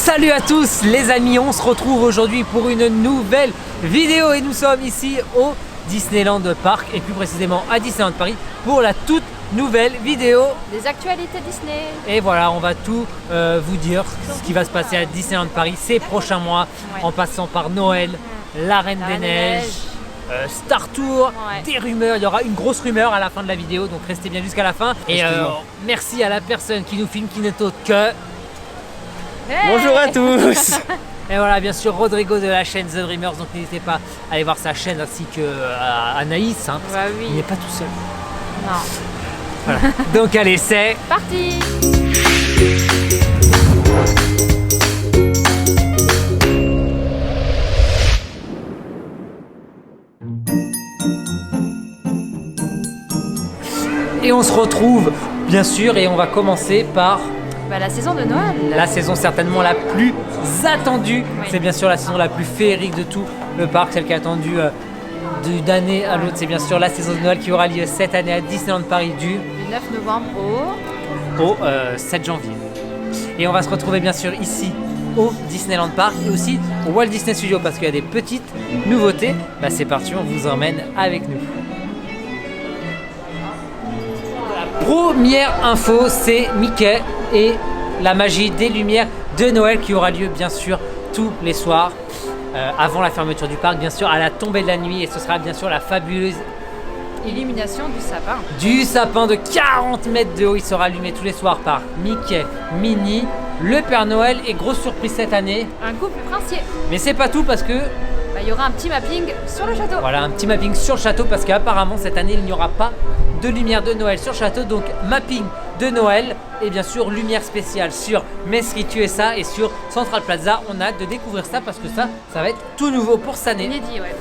Salut à tous les amis, on se retrouve aujourd'hui pour une nouvelle vidéo et nous sommes ici au Disneyland Park et plus précisément à Disneyland Paris pour la toute nouvelle vidéo des actualités Disney. Et voilà, on va tout vous dire ce qui va se passer à Disneyland Paris ces prochains mois, en passant par Noël, la Reine des Neiges, Star Tour, des rumeurs. Il y aura une grosse rumeur à la fin de la vidéo, donc restez bien jusqu'à la fin. Et merci à la personne qui nous filme, qui n'est autre que... Hey, bonjour à tous. Et voilà, bien sûr, Rodrigo de la chaîne The Dreamers, donc n'hésitez pas à aller voir sa chaîne ainsi que Anaïs, hein, bah oui. il n'est pas tout seul. Non. Voilà. Donc allez, c'est parti. Et on se retrouve, bien sûr, et on va commencer par... la saison de Noël. La saison certainement la plus attendue. Oui. C'est bien sûr la saison la plus féerique de tout le parc, celle qui est attendue d'année à l'autre. C'est bien sûr la saison de Noël qui aura lieu cette année à Disneyland Paris du 9 novembre au 7 janvier. Et on va se retrouver bien sûr ici au Disneyland Park et aussi au Walt Disney Studio parce qu'il y a des petites nouveautés. Bah, c'est parti, on vous emmène avec nous. La première info, c'est Mickey et la magie des lumières de Noël qui aura lieu bien sûr tous les soirs avant la fermeture du parc, bien sûr à la tombée de la nuit, et ce sera bien sûr la fabuleuse illumination du sapin de 40 mètres de haut. Il sera allumé tous les soirs par Mickey, Minnie, le Père Noël et grosse surprise cette année, un couple princier. Mais c'est pas tout parce que il y aura un petit mapping sur le château. Voilà, un petit mapping sur le château parce qu'apparemment cette année il n'y aura pas de lumière de Noël sur le château, donc mapping de Noël et bien sûr lumière spéciale sur Main Street USA et sur Central Plaza. On a hâte de découvrir ça parce que ça va être tout nouveau pour cette année. Inédit, ouais.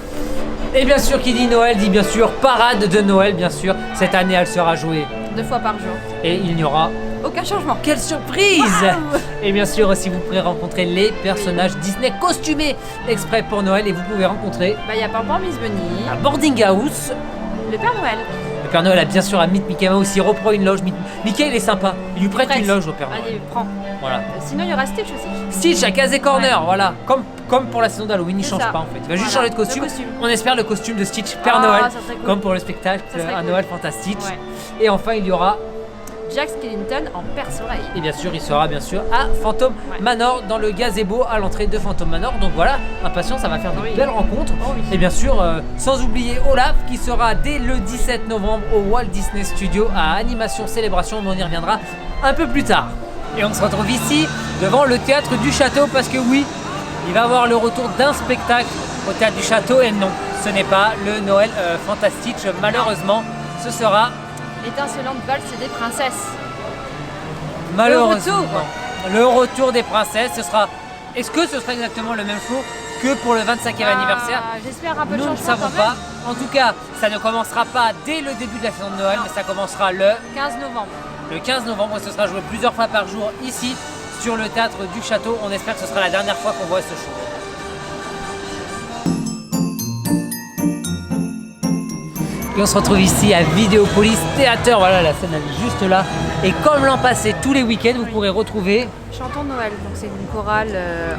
Et bien sûr qui dit Noël dit bien sûr parade de Noël, bien sûr. Cette année elle sera jouée 2 fois par jour. Et il n'y aura aucun changement. Quelle surprise! Wow. Et bien sûr aussi vous pourrez rencontrer les personnages Disney costumés exprès pour Noël, et vous pouvez rencontrer il y a Pampan Miss Bunny, à Boarding House, le Père Noël. Le Père Noël a bien sûr à Meet Mickey Mouse, il reprend une loge. Mickey il est sympa, il lui prête une loge au Père Noël. Allez, prends. Voilà. Sinon il y aura Stitch aussi. Stitch à Casey Corner, voilà. Comme pour la saison d'Halloween, il change pas en fait. Il va juste changer de costume. On espère le costume de Stitch Père Noël, cool. Comme pour le spectacle Un Noël Fantastique. Ouais. Et enfin il y aura Jack Skellington en perce-oreille. Et bien sûr, il sera bien sûr à Phantom Manor, dans le gazebo à l'entrée de Phantom Manor. Donc voilà, impatient, ça va faire de belles rencontres. Et bien sûr, sans oublier Olaf qui sera dès le 17 novembre au Walt Disney Studio à Animation Célébration, mais on y reviendra un peu plus tard. Et on se retrouve ici devant le théâtre du château parce que oui, il va y avoir le retour d'un spectacle au théâtre du château. Et non, ce n'est pas le Noël Fantastique, malheureusement, ce sera l'étincelante valse des princesses. Malheureusement, le retour des princesses, ce sera... Est-ce que ce sera exactement le même show que pour le 25e anniversaire? J'espère un peu de changement. Nous ne savons pas. En tout cas, ça ne commencera pas dès le début de la saison de Noël, mais ça commencera le 15 novembre. Le 15 novembre, ce sera joué plusieurs fois par jour ici, sur le théâtre du château. On espère que ce sera la dernière fois qu'on voit ce show. Et on se retrouve ici à Vidéopolis Theater. Voilà, la scène elle est juste là. Et comme l'an passé, tous les week-ends, vous pourrez retrouver... Chantons Noël, donc c'est une chorale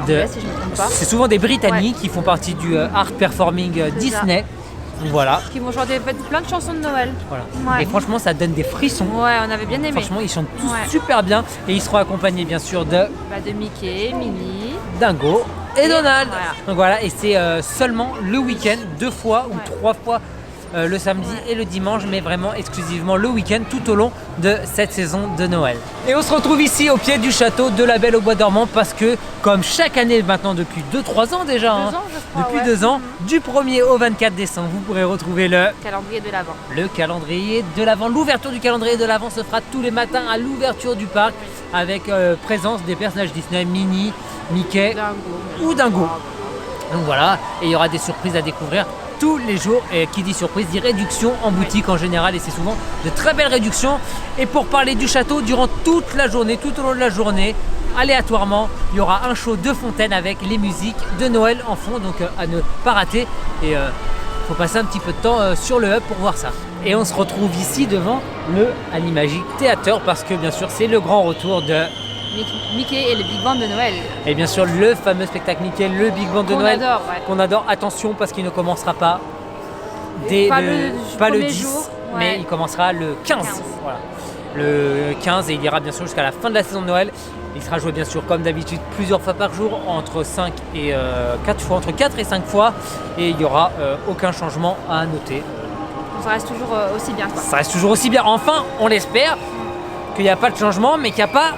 anglaise si je ne me trompe pas. C'est souvent des Britanniques qui font partie du Art Performing Disney. Voilà. Qui vont chanter plein de chansons de Noël. Voilà. Et franchement, ça donne des frissons. Ouais, on avait bien aimé. Franchement, ils chantent tous super bien. Et ils seront accompagnés bien sûr de Mickey, Minnie, Dingo et Donald. Voilà. Donc voilà, et c'est seulement le week-end, 2 fois ou 3 fois le samedi et le dimanche, mais vraiment exclusivement le week-end tout au long de cette saison de Noël. Et on se retrouve ici au pied du château de la Belle au Bois dormant parce que comme chaque année maintenant depuis 2-3 ans déjà, depuis 2 ans, du 1er au 24 décembre, vous pourrez retrouver le calendrier de l'Avent. Le calendrier de l'Avent. L'ouverture du calendrier de l'Avent se fera tous les matins à l'ouverture du parc avec présence des personnages Disney, Minnie, Mickey ou Dingo. Donc voilà, et il y aura des surprises à découvrir tous les jours, et qui dit surprise dit réduction en boutique en général, et c'est souvent de très belles réductions. Et pour parler du château, durant toute la journée, tout au long de la journée, aléatoirement, il y aura un show de fontaine avec les musiques de Noël en fond, donc à ne pas rater. Et faut passer un petit peu de temps sur le hub pour voir ça. Et on se retrouve ici devant le Animagic Theater parce que bien sûr c'est le grand retour de Mickey et le Big Band de Noël. Et bien sûr, le fameux spectacle Mickey, le Big Band de Noël. Adore, ouais. Qu'on adore. Attention, parce qu'il ne commencera pas dès pas le 10, jour, ouais. mais il commencera le 15. Voilà. Le 15 et il ira bien sûr jusqu'à la fin de la saison de Noël. Il sera joué bien sûr comme d'habitude plusieurs fois par jour, entre 4 et 5 fois. Et il n'y aura aucun changement à noter. Ça reste toujours aussi bien. Quoi. Ça reste toujours aussi bien. Enfin, on l'espère qu'il n'y a pas de changement, mais qu'il n'y a pas...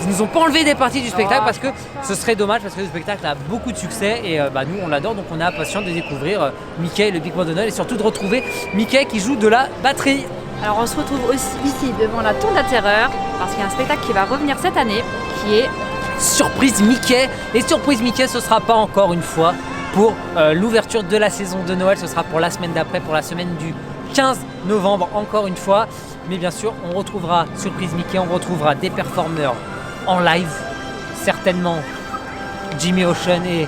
Ils nous ont pas enlevé des parties du spectacle parce que ce serait dommage parce que le spectacle a beaucoup de succès et nous on l'adore, donc on est impatient de découvrir Mickey et le Big Band de Noël et surtout de retrouver Mickey qui joue de la batterie. Alors on se retrouve aussi ici devant la Tour de la Terreur parce qu'il y a un spectacle qui va revenir cette année qui est Surprise Mickey. Et Surprise Mickey, ce sera pas encore une fois pour l'ouverture de la saison de Noël, ce sera pour la semaine d'après, pour la semaine du 15 novembre encore une fois. Mais bien sûr on retrouvera Surprise Mickey, on retrouvera des performeurs en live, certainement Jimmy Ocean et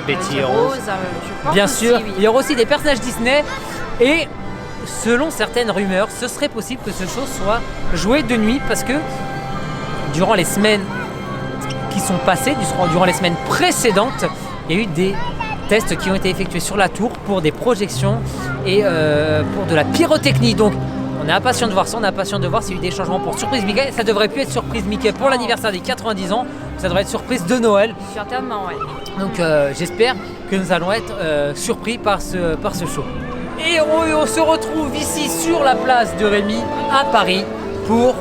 Betty Rose. Bien sûr, oui. Il y aura aussi des personnages Disney et selon certaines rumeurs, ce serait possible que ce show soit joué de nuit parce que durant les semaines qui sont passées, durant les semaines précédentes, il y a eu des tests qui ont été effectués sur la tour pour des projections et pour de la pyrotechnie. Donc on est impatient de voir ça, on est impatient de voir s'il y a eu des changements pour Surprise Mickey. Ça devrait plus être Surprise Mickey pour l'anniversaire des 90 ans, ça devrait être Surprise de Noël. Certainement, ouais. Donc j'espère que nous allons être surpris par ce show. Et on se retrouve ici sur la place de Rémy à Paris pour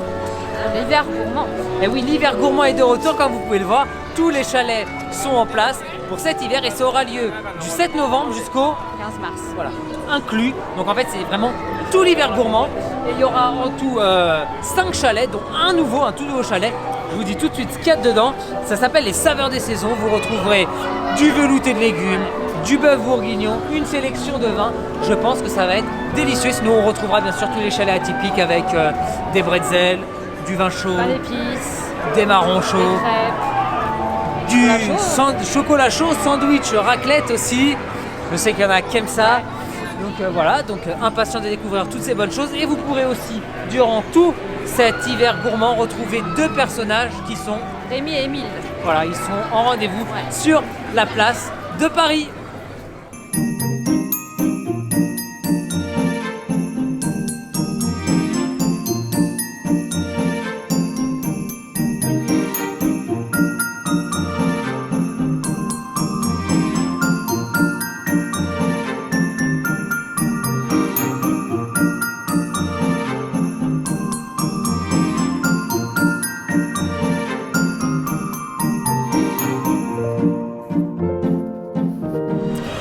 l'hiver gourmand. Et oui, l'hiver gourmand est de retour, comme vous pouvez le voir. Tous les chalets sont en place pour cet hiver et ça aura lieu du 7 novembre jusqu'au 15 mars. Voilà, inclus. Donc en fait, c'est vraiment tout l'hiver gourmand. Et il y aura en tout 5 chalets, dont un tout nouveau chalet. Je vous dis tout de suite ce qu'il y a dedans. Ça s'appelle les saveurs des saisons. Vous retrouverez du velouté de légumes, du bœuf bourguignon, une sélection de vins. Je pense que ça va être délicieux. Sinon, on retrouvera bien sûr tous les chalets atypiques avec des bretzels, du vin chaud, pas d'épices, des marrons chauds, des crêpes, du chocolat chaud, sandwich, raclette aussi. Je sais qu'il y en a qui aiment ça. Donc voilà, impatient de découvrir toutes ces bonnes choses. Et vous pourrez aussi, durant tout cet hiver gourmand, retrouver 2 personnages qui sont Rémy et Émile. Voilà, ils sont en rendez-vous sur la place de Paris.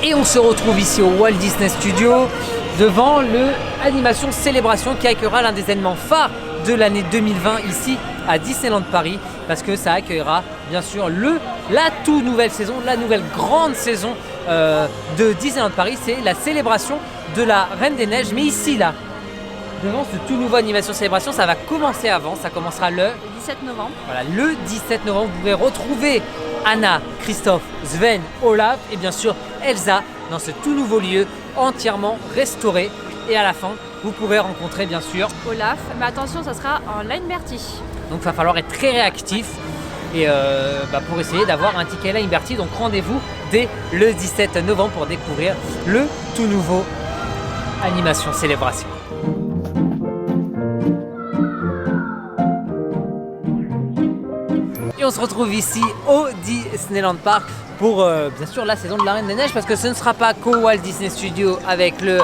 Et on se retrouve ici au Walt Disney Studios devant le Animation Célébration qui accueillera l'un des événements phares de l'année 2020 ici à Disneyland Paris parce que ça accueillera bien sûr la toute nouvelle saison, la nouvelle grande saison de Disneyland Paris. C'est la célébration de la Reine des Neiges, mais ici là, devant ce tout nouveau Animation Célébration, ça va commencer avant, ça commencera le 17 novembre. Voilà, le 17 novembre, vous pourrez retrouver Anna, Christophe, Sven, Olaf et bien sûr Elsa dans ce tout nouveau lieu entièrement restauré. Et à la fin, vous pourrez rencontrer bien sûr Olaf, mais attention, ça sera en line Bertie. Donc il va falloir être très réactif et pour essayer d'avoir un ticket line Bertie. Donc rendez-vous dès le 17 novembre pour découvrir le tout nouveau Animation Célébration. Et on se retrouve ici au Disneyland Park pour bien sûr la saison de la Reine des Neiges parce que ce ne sera pas qu'au Walt Disney Studios avec le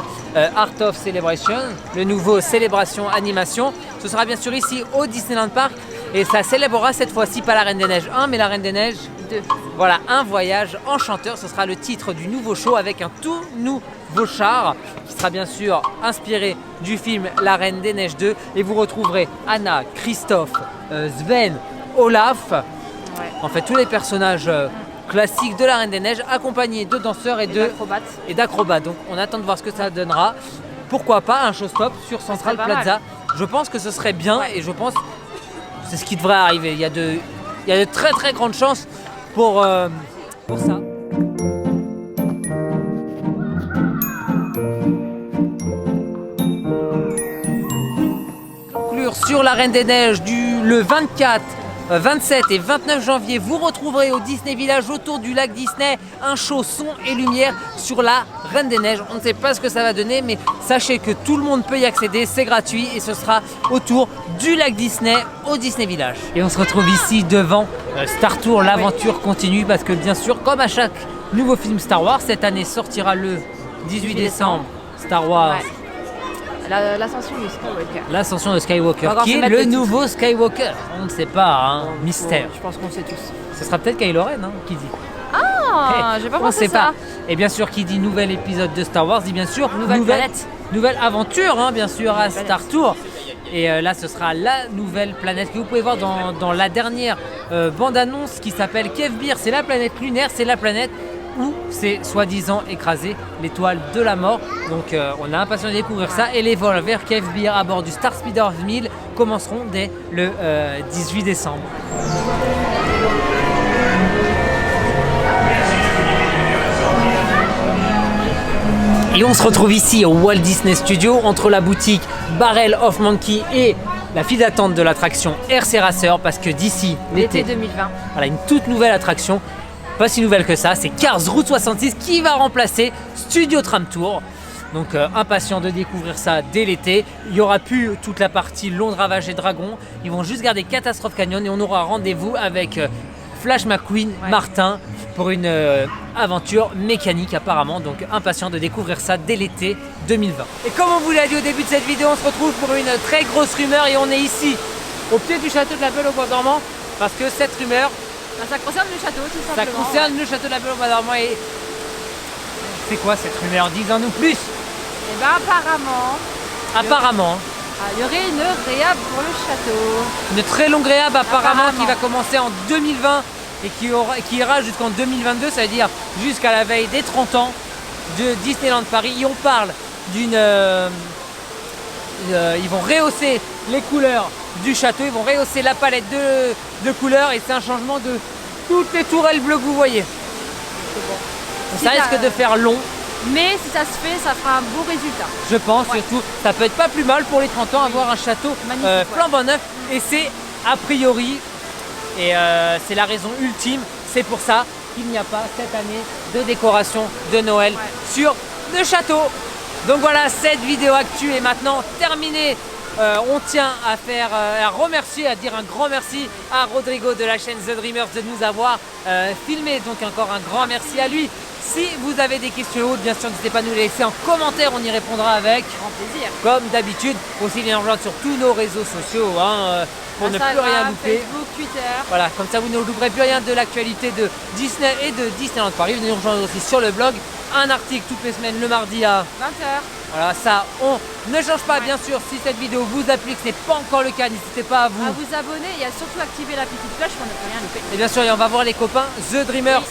Art of Celebration, le nouveau Célébration Animation. Ce sera bien sûr ici au Disneyland Park et ça célébrera cette fois-ci pas la Reine des Neiges 1 mais la Reine des Neiges 2. Voilà, un voyage enchanteur, ce sera le titre du nouveau show avec un tout nouveau char qui sera bien sûr inspiré du film La Reine des Neiges 2 et vous retrouvrez Anna, Christophe, Sven, Olaf, en fait tous les personnages classiques de la Reine des Neiges accompagnés de danseurs et d'acrobates. Donc on attend de voir ce que ça donnera. Pourquoi pas un showstop sur Central Plaza. Je pense que ce serait bien et je pense que c'est ce qui devrait arriver. Il y a de très très grandes chances pour ça. Conclure sur la Reine des Neiges le 24 27 et 29 janvier, vous retrouverez au Disney Village autour du lac Disney un show son et lumière sur la Reine des Neiges. On ne sait pas ce que ça va donner, mais sachez que tout le monde peut y accéder, c'est gratuit et ce sera autour du lac Disney au Disney Village. Et on se retrouve ici devant Star Tours, l'aventure continue parce que bien sûr, comme à chaque nouveau film Star Wars, cette année sortira le 18 décembre Star Wars. Ouais. L'ascension du Skywalker. L'ascension de Skywalker, qui est le nouveau Skywalker. On ne sait pas, hein, mystère. Je pense qu'on sait tous. Ce sera peut-être Kylo Ren qui dit. Ah, j'ai pas pensé ça. Et bien sûr, qui dit nouvel épisode de Star Wars, dit bien sûr nouvelle planète. Nouvelle aventure, hein, bien sûr, à Star Tours. Et là, ce sera la nouvelle planète que vous pouvez voir dans la dernière bande-annonce qui s'appelle Kevbir. C'est la planète lunaire, c'est la planète où c'est soi-disant écrasé l'étoile de la mort. Donc on a impatient de découvrir ça. Et les vols vers Kevbir à bord du Star Speeder 1000 commenceront dès le 18 décembre. Et on se retrouve ici au Walt Disney Studio entre la boutique Barrel of Monkey et la file d'attente de l'attraction RC Racer parce que d'ici l'été 2020, voilà une toute nouvelle attraction. Pas si nouvelle que ça, c'est Cars Route 66 qui va remplacer Studio Tram Tour. Donc impatient de découvrir ça dès l'été. Il n'y aura plus toute la partie Londres Ravage et Dragon. Ils vont juste garder Catastrophe Canyon et on aura rendez-vous avec Flash McQueen, Martin, pour une aventure mécanique apparemment. Donc impatient de découvrir ça dès l'été 2020. Et comme on vous l'a dit au début de cette vidéo, on se retrouve pour une très grosse rumeur et on est ici au pied du château de la Belle au Bois dormant parce que cette rumeur, ça concerne le château tout ça simplement. concerne le château de la Belle au Bois dormant et c'est quoi cette rumeur? Dis-en-nous plus. Et ben apparemment, il y aurait une réhab pour le château. Une très longue réhab apparemment qui va commencer en 2020 et qui ira jusqu'en 2022, ça veut dire jusqu'à la veille des 30 ans de Disneyland Paris. Et on parle d'une... ils vont rehausser les couleurs du château, ils vont rehausser la palette de couleurs et c'est un changement de toutes les tourelles bleues que vous voyez. Ça risque de faire long. Mais si ça se fait, ça fera un beau résultat. Je pense surtout, ça peut être pas plus mal pour les 30 ans, avoir un château flambant neuf. Et c'est a priori, et c'est la raison ultime, c'est pour ça qu'il n'y a pas cette année de décoration de Noël sur le château. Donc voilà, cette vidéo actu est maintenant terminée. On tient à remercier, à dire un grand merci à Rodrigo de la chaîne The Dreamers de nous avoir filmé. Donc encore un grand merci à lui. Si vous avez des questions autres, bien sûr, n'hésitez pas à nous les laisser en commentaire, on y répondra avec grand plaisir. Comme d'habitude, aussi bien rejoindre sur tous nos réseaux sociaux pour Instagram, ne plus rien louper. Facebook, Twitter. Voilà, comme ça vous ne louperez plus rien de l'actualité de Disney et de Disneyland Paris. Venez nous rejoindre aussi sur le blog, un article toutes les semaines le mardi à 20h. Voilà, ça on ne change pas bien sûr. Si cette vidéo vous a plu, que ce n'est pas encore le cas, n'hésitez pas à vous abonner et à surtout activer la petite cloche pour ne plus rien louper. Et bien sûr, on va voir les copains The Dreamers.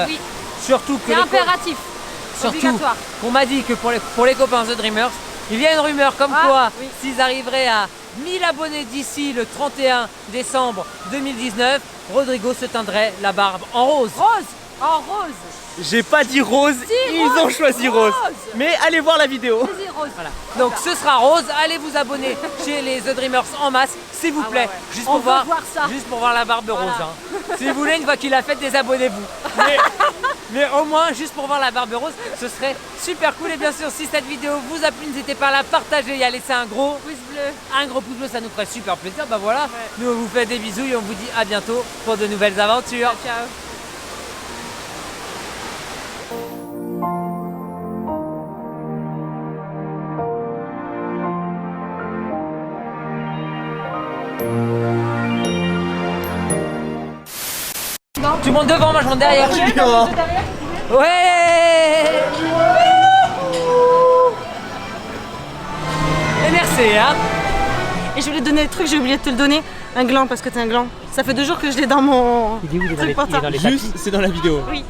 Oui. Surtout que c'est impératif. Surtout qu'on m'a dit que pour les copains The Dreamers, il y a une rumeur comme quoi s'ils arriveraient à 1000 abonnés d'ici le 31 décembre 2019, Rodrigo se teindrait la barbe en rose. En rose. J'ai pas dit rose, ils ont choisi rose. Mais allez voir la vidéo. Rose. Voilà. Donc ce sera rose, allez vous abonner chez les The Dreamers en masse, s'il vous plaît, juste pour voir la barbe rose. Hein. Si vous voulez, une fois qu'il a fait, désabonnez-vous. Mais au moins, juste pour voir la barbe rose, ce serait super cool. Et bien sûr, si cette vidéo vous a plu, n'hésitez pas à la partager et à laisser un gros pouce bleu. Un gros pouce bleu, ça nous ferait super plaisir. Bah voilà, nous on vous fait des bisous et on vous dit à bientôt pour de nouvelles aventures. Ciao. Tu montes devant, moi je monte derrière. Ouais. Et merci hein. Et je voulais te donner le truc, j'ai oublié de te le donner. Un gland parce que t'es un gland. Ça fait 2 jours que je l'ai dans mon truc portable. Juste, c'est dans la vidéo. Oui.